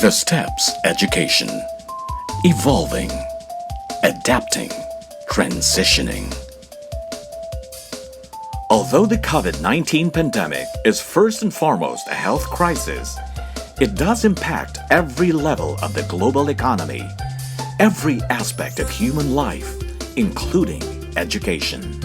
The Steps Education. Evolving, adapting, transitioning. Although the COVID-19 pandemic is first and foremost a health crisis, it does impact every level of the global economy, every aspect of human life, including education.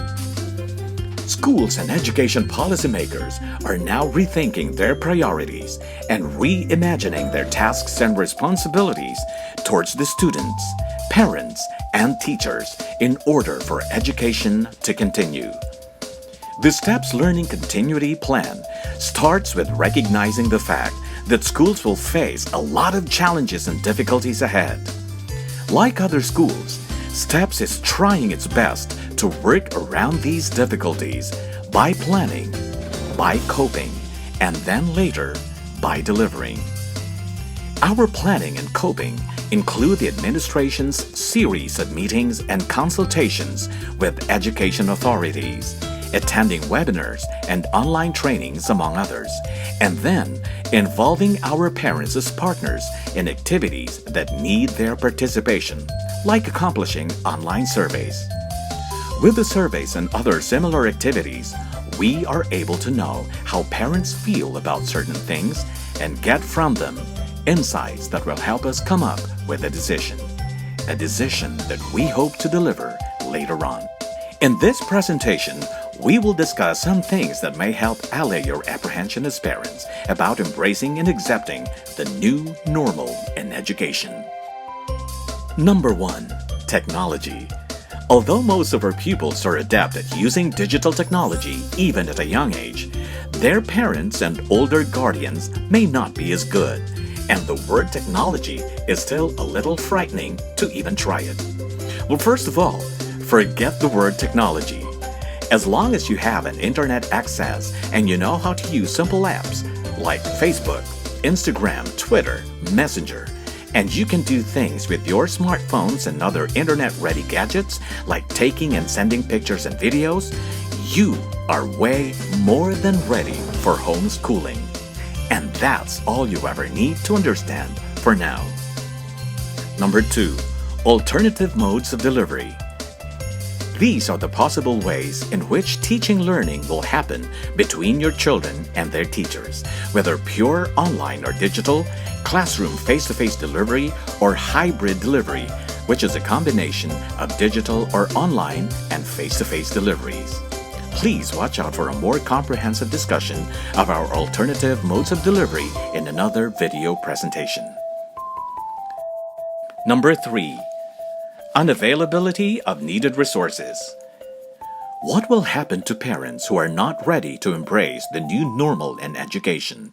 Schools and education policymakers are now rethinking their priorities and reimagining their tasks and responsibilities towards the students, parents, and teachers in order for education to continue. The STEPS Learning Continuity Plan starts with recognizing the fact that schools will face a lot of challenges and difficulties ahead. Like other schools, STEPS is trying its best to work around these difficulties by planning, by coping, and then later by delivering. Our planning and coping include the administration's series of meetings and consultations with education authorities, attending webinars and online trainings among others, and then involving our parents as partners in activities that need their participation, like accomplishing online surveys. With the surveys and other similar activities, we are able to know how parents feel about certain things and get from them insights that will help us come up with a decision that we hope to deliver later on. In this presentation, we will discuss some things that may help allay your apprehension as parents about embracing and accepting the new normal in education. Number 1. Technology. Although most of our pupils are adept at using digital technology even at a young age, their parents and older guardians may not be as good, and the word technology is still a little frightening to even try it. Well, first of all, forget the word technology. As long as you have an internet access and you know how to use simple apps like Facebook, Instagram, Twitter, Messenger, and you can do things with your smartphones and other internet-ready gadgets like taking and sending pictures and videos, you are way more than ready for homeschooling. And that's all you ever need to understand for now. Number 2. Alternative modes of delivery. These are the possible ways in which teaching learning will happen between your children and their teachers, whether pure online or digital, classroom face-to-face delivery, or hybrid delivery, which is a combination of digital or online and face-to-face deliveries. Please watch out for a more comprehensive discussion of our alternative modes of delivery in another video presentation. Number 3. Unavailability of needed resources. What will happen to parents who are not ready to embrace the new normal in education?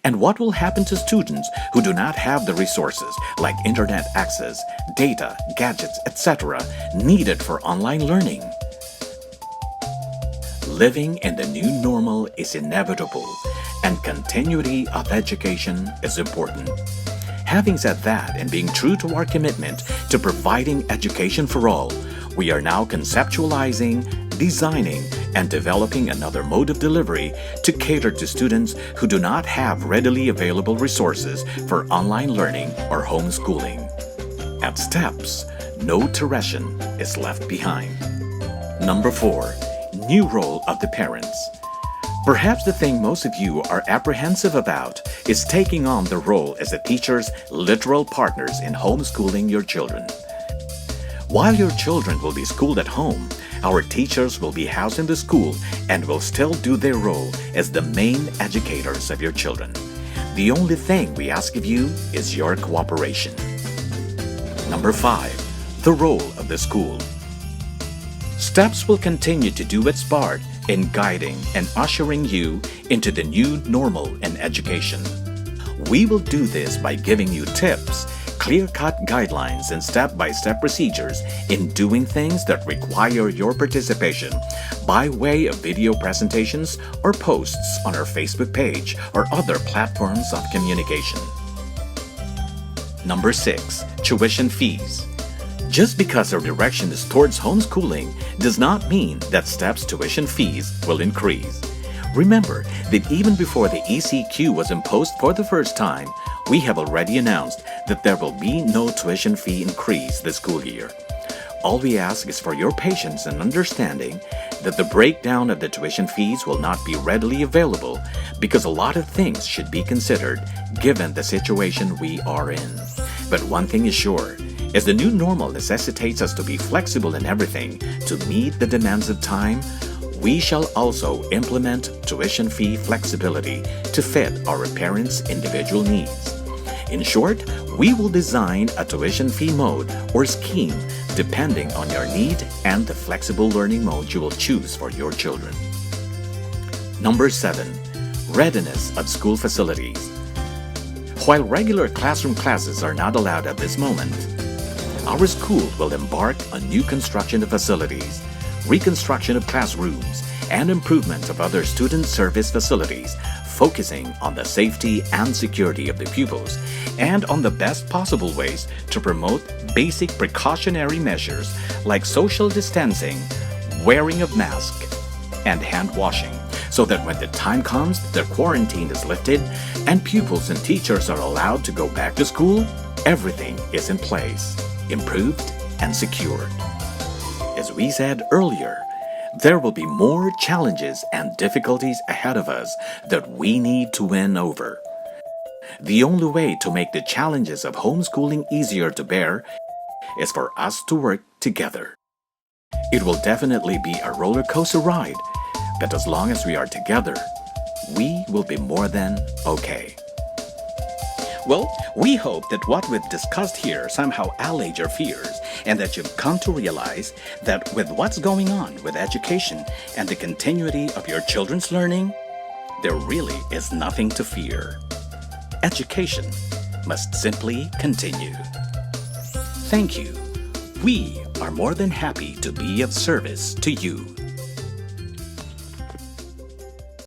And what will happen to students who do not have the resources like internet access, data, gadgets, etc. needed for online learning? Living in the new normal is inevitable, and continuity of education is important. Having said that, and being true to our commitment to providing education for all, we are now conceptualizing, designing, and developing another mode of delivery to cater to students who do not have readily available resources for online learning or homeschooling. At STEPS, no tertian is left behind. Number 4. New role of the parents. Perhaps the thing most of you are apprehensive about is taking on the role as a teacher's literal partners in homeschooling your children. While your children will be schooled at home, our teachers will be housed in the school and will still do their role as the main educators of your children. The only thing we ask of you is your cooperation. Number 5. The role of the school. STEPS will continue to do its part in guiding and ushering you into the new normal in education. We will do this by giving you tips, clear-cut guidelines, and step-by-step procedures in doing things that require your participation by way of video presentations or posts on our Facebook page or other platforms of communication. Number 6. Tuition fees. Just because our direction is towards homeschooling does not mean that STEPS tuition fees will increase. Remember that even before the ECQ was imposed for the first time, We have already announced that there will be no tuition fee increase this school year. All we ask is for your patience and understanding that the breakdown of the tuition fees will not be readily available because a lot of things should be considered given the situation we are in. But one thing is sure, as the new normal necessitates us to be flexible in everything to meet the demands of time, we shall also implement tuition fee flexibility to fit our parents' individual needs. In short, we will design a tuition fee mode or scheme depending on your need and the flexible learning mode you will choose for your children. Number 7. Readiness of school facilities. While regular classroom classes are not allowed at this moment, our school will embark on new construction of facilities, reconstruction of classrooms, and improvement of other student service facilities, focusing on the safety and security of the pupils and on the best possible ways to promote basic precautionary measures like social distancing, wearing of masks, and hand washing, so that when the time comes the quarantine is lifted and pupils and teachers are allowed to go back to school, everything is in place, improved and secured. As we said earlier, there will be more challenges and difficulties ahead of us that we need to win over. The only way to make the challenges of homeschooling easier to bear is for us to work together. It will definitely be a roller coaster ride, but as long as we are together, we will be more than okay. Well, we hope that what we've discussed here somehow allayed your fears and that you've come to realize that with what's going on with education and the continuity of your children's learning, there really is nothing to fear. Education must simply continue. Thank you. We are more than happy to be of service to you.